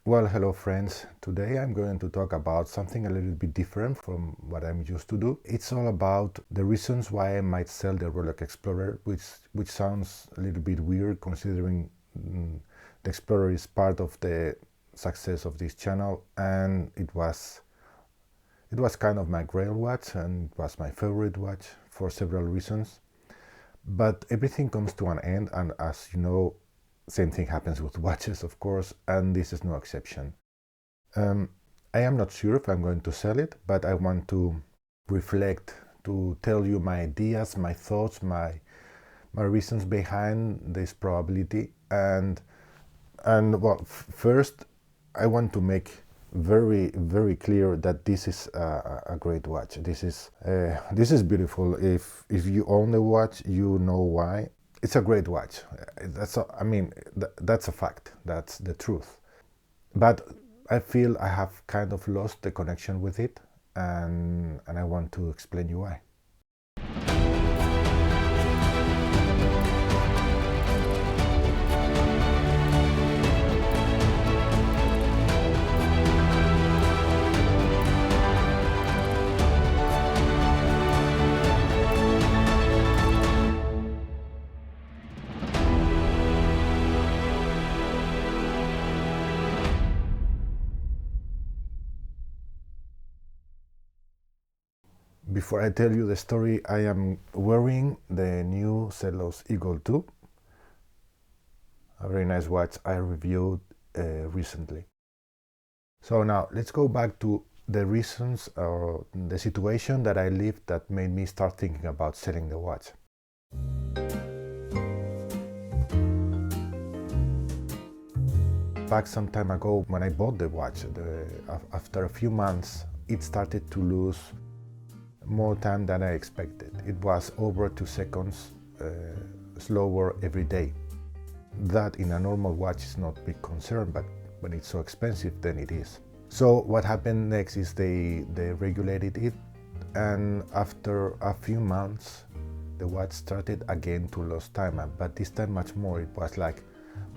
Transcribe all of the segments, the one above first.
Well, hello friends. Today I'm going to talk about something a little bit different from what I'm used to do. It's all about the reasons why I might sell the Rolex Explorer, which sounds a little bit weird considering the Explorer is part of the success of this channel, and it was kind of my grail watch and it was my favorite watch for several reasons. But everything comes to an end, and as you know, same thing happens with watches, of course, and this is no exception. Um, I am not sure if I'm going to sell it, but I want to reflect, to tell you my ideas, my thoughts, my reasons behind this probability. And well, first, I want to make very clear that this is a great watch. This is beautiful. If you own the watch, you know why. It's a great watch. That's a fact. That's the truth. But I feel I have kind of lost the connection with it, and I want to explain you why. Before I tell you the story, I am wearing the new Celos Eagle 2, a very nice watch I reviewed recently. So now let's go back to the reasons or the situation that I lived that made me start thinking about selling the watch. Back some time ago, when I bought the watch, after a few months, it started to lose more time than I expected. It was over 2 seconds slower every day. That in a normal watch is not a big concern, but when it's so expensive, then it is. So what happened next is they regulated it, and after a few months, the watch started again to lose time, but this time much more. It was like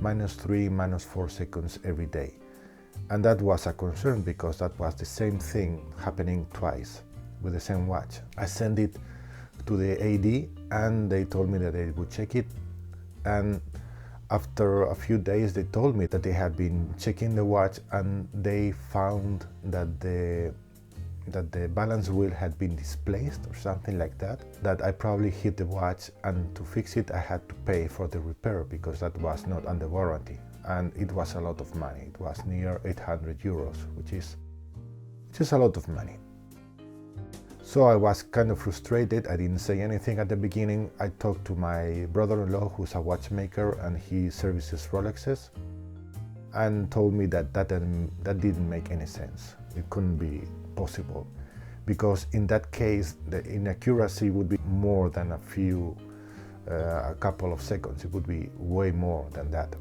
-3, -4 seconds every day. And that was a concern because that was the same thing happening twice with the same watch. I sent it to the AD and they told me that they would check it, and after a few days they told me that they had been checking the watch and they found that the balance wheel had been displaced or something like that, that I probably hit the watch, and to fix it I had to pay for the repair because that was not under warranty, and it was a lot of money. It was near 800 euros, which is a lot of money. So I was kind of frustrated. I didn't say anything at the beginning. I talked to my brother-in-law, who's a watchmaker and he services Rolexes, and told me that didn't make any sense. It couldn't be possible because in that case the inaccuracy would be more than a couple of seconds. It would be way more than that.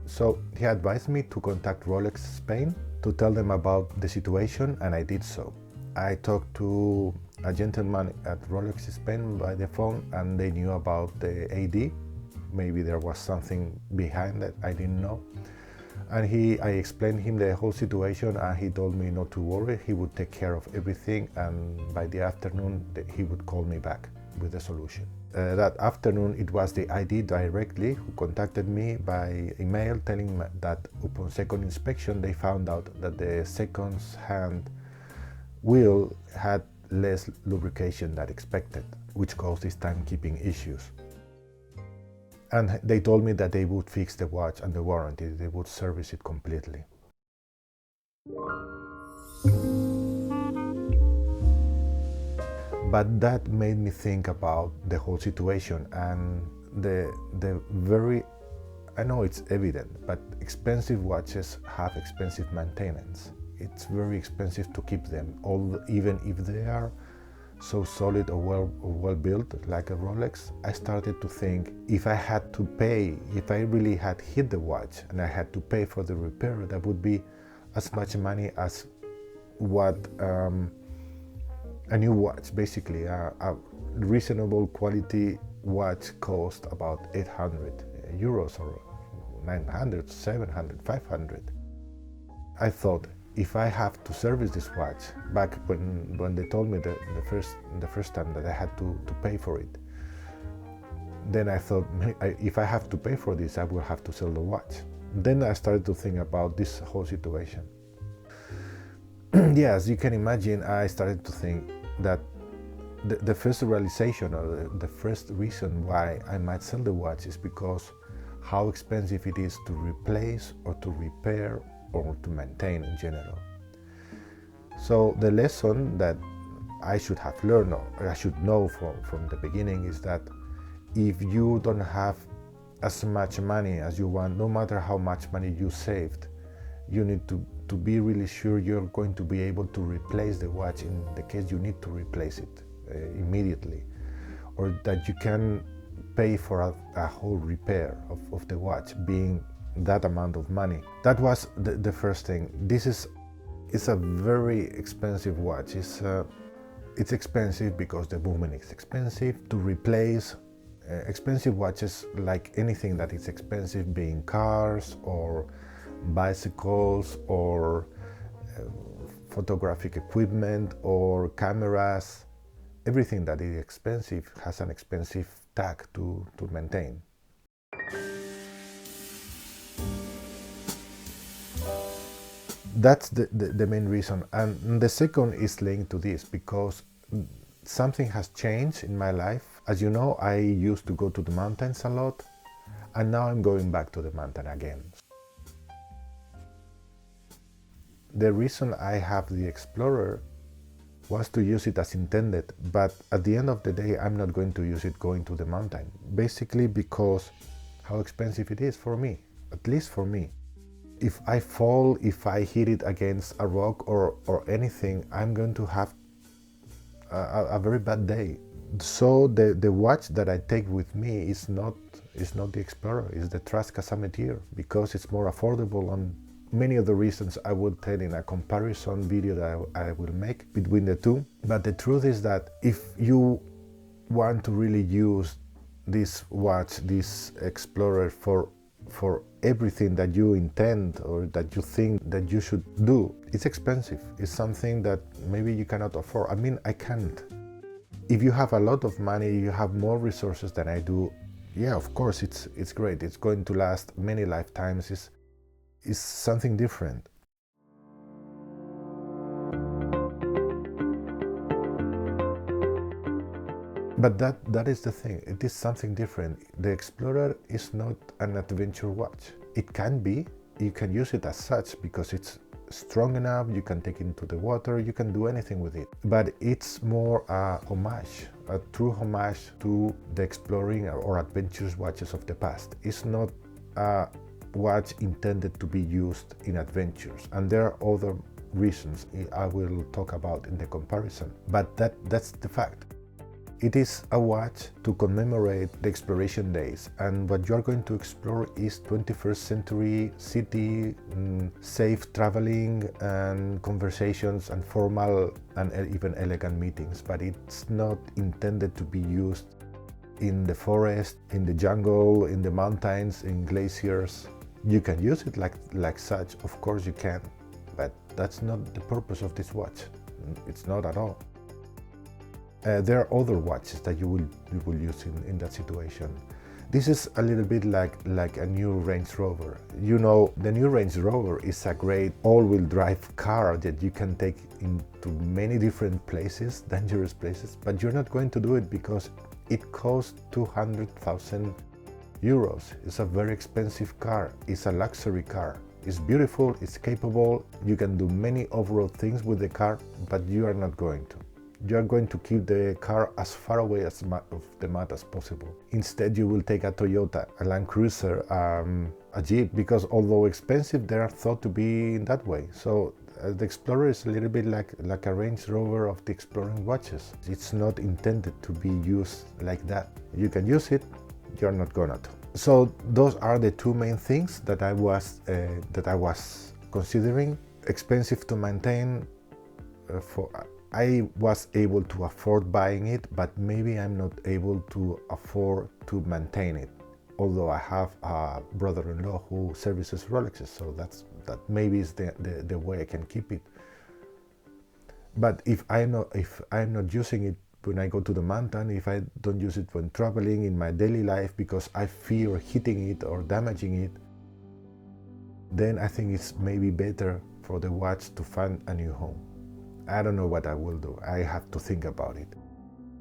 So he advised me to contact Rolex Spain to tell them about the situation, and I did so. I talked to a gentleman at Rolex Spain by the phone, and they knew about the AD. Maybe there was something behind that I didn't know. And I explained him the whole situation, and he told me not to worry. He would take care of everything, and by the afternoon he would call me back with a solution. That afternoon it was the ID directly who contacted me by email, telling me that upon second inspection they found out that the second hand wheel had less lubrication than expected, which caused these timekeeping issues. And they told me that they would fix the watch under warranty. They would service it completely. But that made me think about the whole situation, and the very, I know it's evident, but expensive watches have expensive maintenance. It's very expensive to keep them, even if they are so solid or well built like a Rolex. I started to think, if I really had hit the watch and I had to pay for the repair, that would be as much money as what a new watch, basically a reasonable quality watch, cost about 800 euros or 900, 700, 500. I thought, if I have to service this watch, back when they told me the first time that I had to pay for it, then I thought, if I have to pay for this, I will have to sell the watch. Then I started to think about this whole situation. Yeah, as you can imagine, I started to think that the first realization, or the first reason why I might sell the watch, is because how expensive it is to replace or to repair or to maintain in general. So the lesson that I should have learned, or I should know from the beginning, is that if you don't have as much money as you want, no matter how much money you saved, you need to be really sure you're going to be able to replace the watch in the case you need to replace it immediately, or that you can pay for a whole repair of the watch, being that amount of money. That was the first thing. It's a very expensive watch. It's expensive because the movement is expensive to replace. Expensive watches, like anything that is expensive, being cars or bicycles or photographic equipment or cameras, everything that is expensive has an expensive tag to maintain. That's the main reason. And the second is linked to this, because something has changed in my life. As you know, I used to go to the mountains a lot, and now I'm going back to the mountain again. The reason I have the Explorer was to use it as intended, but at the end of the day, I'm not going to use it going to the mountain. Basically because how expensive it is for me, at least for me. If I fall, if I hit it against a rock or anything, I'm going to have a very bad day. So the watch that I take with me is not the Explorer, it's the Trust Casametier, because it's more affordable on many of the reasons I will tell in a comparison video that I will make between the two. But the truth is that if you want to really use this watch, this Explorer, for everything that you intend or that you think that you should do, it's expensive. It's something that maybe you cannot afford. I mean, I can't. If you have a lot of money, you have more resources than I do, yeah, of course, it's great. It's going to last many lifetimes. It's something different. But that is the thing. It is something different. The Explorer is not an adventure watch. It can be. You can use it as such because it's strong enough, you can take it into the water, you can do anything with it. But it's more a homage, a true homage to the exploring or adventurous watches of the past. It's not a watch intended to be used in adventures. And there are other reasons I will talk about in the comparison. But that's the fact. It is a watch to commemorate the exploration days, and what you are going to explore is 21st century city, safe traveling and conversations and formal and even elegant meetings, but it's not intended to be used in the forest, in the jungle, in the mountains, in glaciers. You can use it like such, of course you can, but that's not the purpose of this watch. It's not at all. There are other watches that you will use in that situation. This is a little bit like a new Range Rover. You know, the new Range Rover is a great all-wheel drive car that you can take into many different places, dangerous places, but you're not going to do it because it costs 200,000 euros. It's a very expensive car. It's a luxury car. It's beautiful, it's capable, you can do many off-road things with the car, but you are not going to. You are going to keep the car as far away of the mud as possible. Instead, you will take a Toyota, a Land Cruiser, a Jeep, because although expensive, they are thought to be in that way. So the Explorer is a little bit like a Range Rover of the exploring watches. It's not intended to be used like that. You can use it, you're not gonna to. So those are the two main things that I was considering. Expensive to maintain. I was able to afford buying it, but maybe I'm not able to afford to maintain it. Although I have a brother-in-law who services Rolexes, so that's that maybe it's the way I can keep it. But if I'm not using it when I go to the mountain, if I don't use it when traveling in my daily life because I fear hitting it or damaging it, then I think it's maybe better for the watch to find a new home. I don't know what I will do. I have to think about it.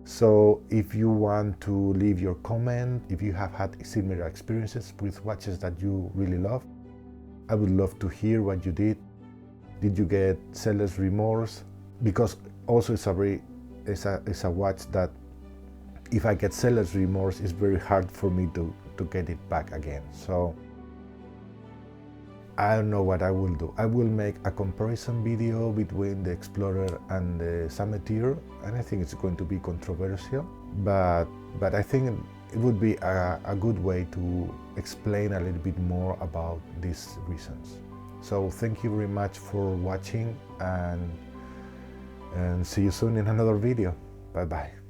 So if you want to leave your comment, if you have had similar experiences with watches that you really love, I would love to hear what you did. Did you get seller's remorse? Because also it's a watch that if I get seller's remorse, it's very hard for me to get it back again. So I don't know what I will do. I will make a comparison video between the Explorer and the Summiteer, and I think it's going to be controversial, but I think it would be a good way to explain a little bit more about these reasons. So thank you very much for watching, and see you soon in another video. Bye bye.